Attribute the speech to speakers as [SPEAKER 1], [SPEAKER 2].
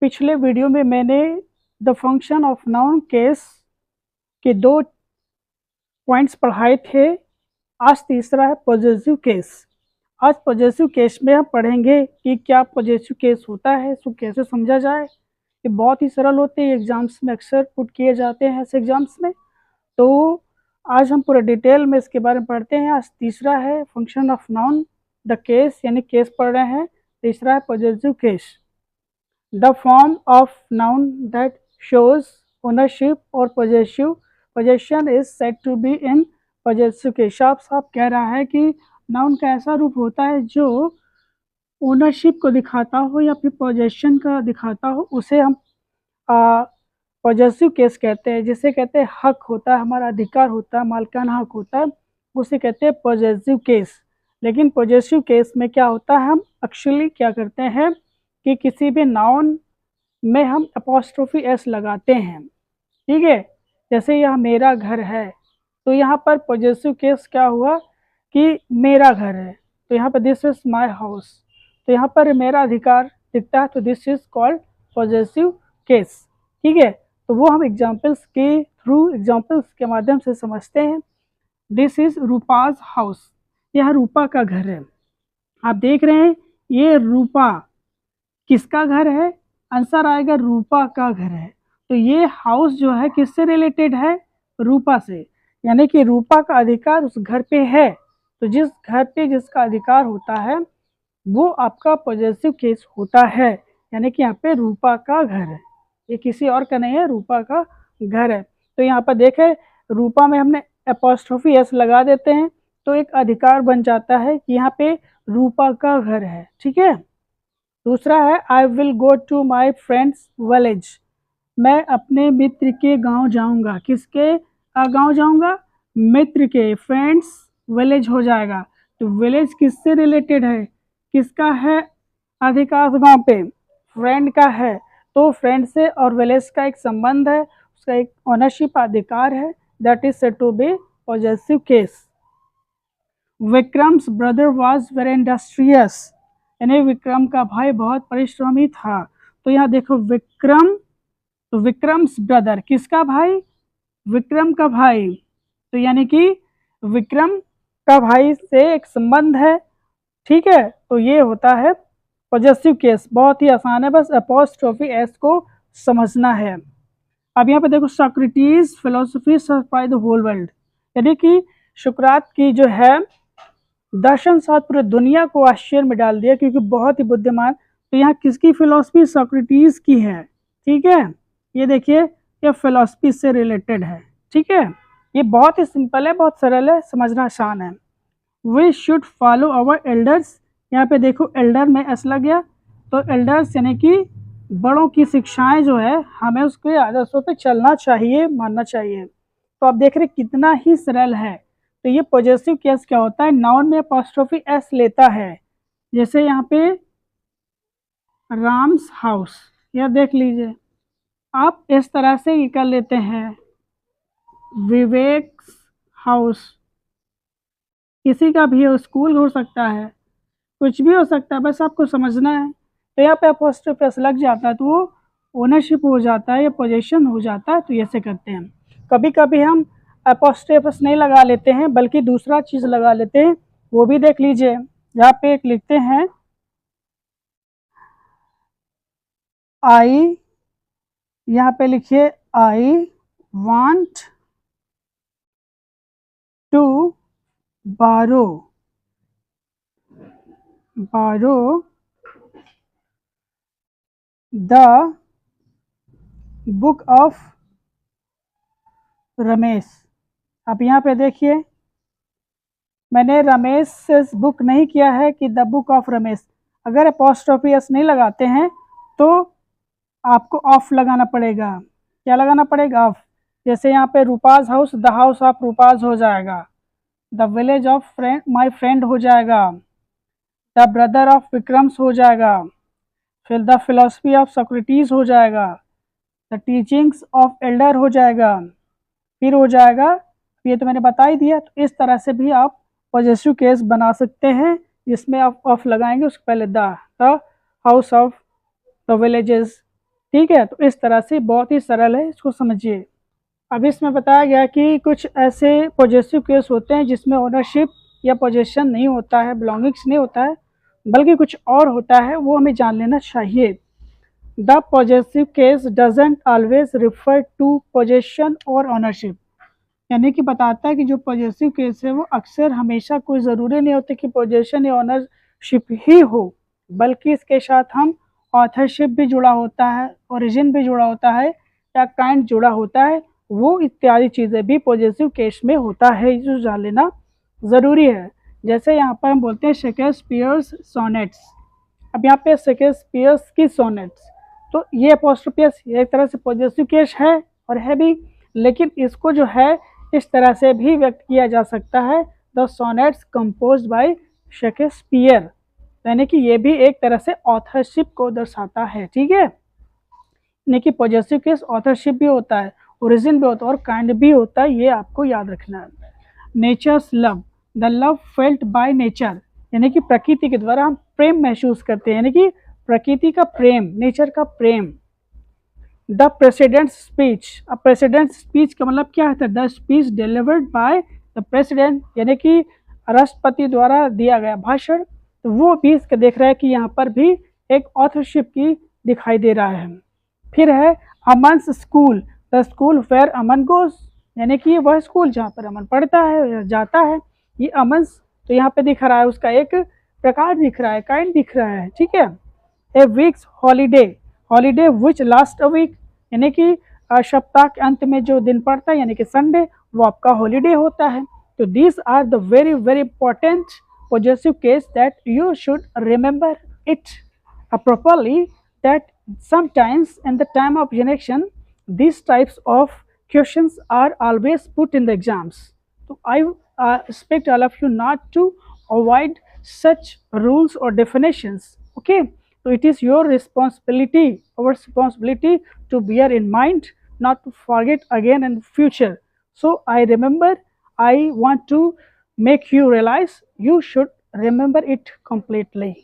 [SPEAKER 1] पिछले वीडियो में मैंने the function of noun case के 2 पॉइंट्स पढ़ाए थे। आज तीसरा है पॉजेसिव केस। आज पॉजेसिव केस में हम पढ़ेंगे कि क्या पॉजेसिव केस होता है, इसको कैसे समझा जाए। ये बहुत ही सरल होते हैं, एग्जाम्स में अक्सर पुट किए जाते हैं ऐसे एग्जाम्स में। तो आज हम पूरा डिटेल में इसके बारे में पढ़ते हैं। आज तीसरा है function of noun the case, यानी केस पढ़ रहे हैं। तीसरा है possessive case. The form of noun that shows ownership or possession is said to be in possessive case। साफ कह रहा है कि नाउन का ऐसा रूप होता है जो ओनरशिप को दिखाता हो या फिर पोजेशन का दिखाता हो, उसे हम पॉजेसिव केस कहते हैं। जिसे कहते हैं हक होता है, हमारा अधिकार होता है, मालिकाना हक होता है, उसे कहते हैं पॉजेसिव केस। लेकिन पॉजेसिव केस में क्या होता है, हम एक्चुअली क्या करते हैं कि किसी भी नाउन में हम अपॉस्ट्रोफी एस लगाते हैं। ठीक है, जैसे यह मेरा घर है, तो यहाँ पर पॉजेसिव केस क्या हुआ कि मेरा घर है, तो यहाँ पर दिस इज माय हाउस, तो यहाँ पर मेरा अधिकार दिखता है, तो this is called possessive case. ठीक है, तो वो हम एग्जाम्पल्स के थ्रू, एग्जाम्पल्स के माध्यम से समझते हैं। दिस इज रूपाज हाउस, यह रूपा का घर है। आप देख रहे हैं ये रूपा किसका घर है, आंसर आएगा रूपा का घर है। तो ये हाउस जो है किससे रिलेटेड है, रूपा से, यानी कि रूपा का अधिकार उस घर पे है। तो जिस घर पे जिसका अधिकार होता है वो आपका पॉजेसिव केस होता है, यानी कि यहाँ पे रूपा का घर है, ये किसी और का नहीं है, रूपा का घर है। तो यहाँ पर देखें रूपा में हमने एपोस्ट्रोफी एस लगा देते हैं, तो एक अधिकार बन जाता है कि यहाँ पे रूपा का घर है। ठीक है, दूसरा है I will go to my friend's village, मैं अपने मित्र के गांव जाऊंगा। किसके गांव जाऊंगा, मित्र के। फ्रेंड्स विलेज हो जाएगा, तो विलेज किससे रिलेटेड है, किसका है अधिकार गांव पे, फ्रेंड का है। तो फ्रेंड से और विलेज का एक संबंध है, उसका एक ओनरशिप अधिकार है, that is said to be possessive case. Vikram's brother was very industrious, यानी विक्रम का भाई बहुत परिश्रमी था। तो यहाँ देखो विक्रम, तो विक्रम्स ब्रदर किसका भाई, विक्रम का भाई, तो यानी कि विक्रम का भाई से एक संबंध है। ठीक है, तो ये होता है पॉजेसिव केस। बहुत ही आसान है, बस एपोस्ट्रोफी एस को समझना है। अब यहाँ पे देखो Socrates philosophy surprise the whole world, यानी कि सुकरात की जो है दर्शन शास्त्र पूरे दुनिया को आश्चर्य में डाल दिया, क्योंकि बहुत ही बुद्धिमान। तो यहाँ किसकी फिलोसफी, सोक्रेटिस की है। ठीक है, ये देखिए ये फिलोसफी से रिलेटेड है। ठीक है, ये बहुत ही सिंपल है, बहुत सरल है, समझना आसान है। We should follow our elders, यहाँ पे देखो एल्डर में एस लग गया, तो एल्डर्स यानी कि बड़ों की शिक्षाएं जो है हमें उसके आदर्शों पे चलना चाहिए, मानना चाहिए। तो आप देख रहे कितना ही सरल है। तो ये पॉजेसिव केस क्या होता है, नाउन में अपॉस्ट्रोफी एस लेता है। जैसे यहाँ पे राम्स हाउस, यह देख लीजिए, आप इस तरह से ये कर लेते हैं विवेक हाउस, किसी का भी हो, स्कूल हो सकता है, कुछ भी हो सकता है, बस आपको समझना है। तो यहाँ पे अपॉस्ट्रोफी एस लग जाता है तो वो ओनरशिप हो जाता है या पोजेशन हो जाता है। तो ऐसे करते हैं। कभी कभी हम अपॉस्ट्रोफी एस नहीं लगा लेते हैं, बल्कि दूसरा चीज़ लगा लेते हैं, वो भी देख लीजिए। यहाँ पे एक लिखते हैं आई, यहाँ पे लिखिए आई वांट टू बारो द बुक ऑफ रमेश। अब यहाँ पे देखिए मैंने रमेश से बुक नहीं किया है कि द बुक ऑफ रमेश। अगर अपॉस्ट्रोफी एस नहीं लगाते हैं तो आपको ऑफ लगाना पड़ेगा। क्या लगाना पड़ेगा, ऑफ। जैसे यहाँ पे रूपाज हाउस, द हाउस ऑफ रूपाज हो जाएगा, the village of friend my friend हो जाएगा, द ब्रदर ऑफ विक्रम्स हो जाएगा, फिर द फिलोसफी ऑफ सोक्रेटिस हो जाएगा, द टीचिंग्स ऑफ एल्डर हो जाएगा, फिर हो जाएगा, ये तो मैंने बता ही दिया। तो इस तरह से भी आप पॉजेसिव केस बना सकते हैं, जिसमें आप ऑफ लगाएंगे, उसके पहले the house of the villages, ठीक है, तो इस तरह से बहुत ही सरल है, इसको समझिए। अब इसमें बताया गया कि कुछ ऐसे पॉजेसिव केस होते हैं जिसमें ओनरशिप या पोजेशन नहीं होता है, बिलोंगिंग्स नहीं होता है, बल्कि कुछ और होता है, वो हमें जान लेना चाहिए। The possessive case doesn't always refer to possession और ओनरशिप, यानी कि बताता है कि जो पॉजेसिव केस है वो अक्सर हमेशा कोई ज़रूरी नहीं होता कि पोजेशन या ओनरशिप ही हो, बल्कि इसके साथ हम ऑथरशिप भी जुड़ा होता है, ओरिजिन भी जुड़ा होता है, या काइंड जुड़ा होता है, वो इत्यादि चीज़ें भी पॉजेसिव केस में होता है, जो जान लेना ज़रूरी है। जैसे यहाँ पर हम बोलते हैं शेक्सपियर्स सोनेट्स। अब यहाँ पे शेक्सपियर्स की सोनेट्स, तो ये अपोस्ट्रोफियस एक तरह से पॉजेसिव केस है और है भी, लेकिन इसको जो है इस तरह से भी व्यक्त किया जा सकता है, the sonnets composed bye Shakespeare, यानी कि ये भी एक तरह से ऑथरशिप को दर्शाता है। ठीक है, यानी कि पॉजेसिव केस ऑथरशिप भी होता है, ओरिजिन भी होता है और काइंड भी होता है, ये आपको याद रखना है। Nature's love, the love felt by nature, यानी कि प्रकृति के द्वारा हम प्रेम महसूस करते हैं, यानी कि प्रकृति का प्रेम, नेचर का प्रेम। द प्रेसिडेंट्स स्पीच, अब प्रेसिडेंट स्पीच का मतलब क्या है? The speech delivered by the president, यानी कि राष्ट्रपति द्वारा दिया गया भाषण, तो वो भी इसका देख रहा है कि यहाँ पर भी एक ऑथरशिप की दिखाई दे रहा है। फिर है Aman's school, the school where Aman goes, यानी कि वह स्कूल जहाँ पर अमन पढ़ता है या जाता है, ये अमन्स तो यहाँ पे दिख रहा है, उसका एक प्रकार दिख रहा है, काइंड दिख रहा है। ठीक है, a week's holiday, holiday which last a week, यानी कि सप्ताह के अंत में जो दिन पड़ता है यानी कि संडे, वो आपका हॉलीडे होता है। तो these are the very very important possessive case that you should remember it properly, that sometimes in the time of generation these types of questions are always put in the exams. So I expect all of you not to avoid such rules or definitions. Okay, so it is your responsibility, our responsibility, to bear in mind, not to forget again in the future. So I want to make you realize you should remember it completely.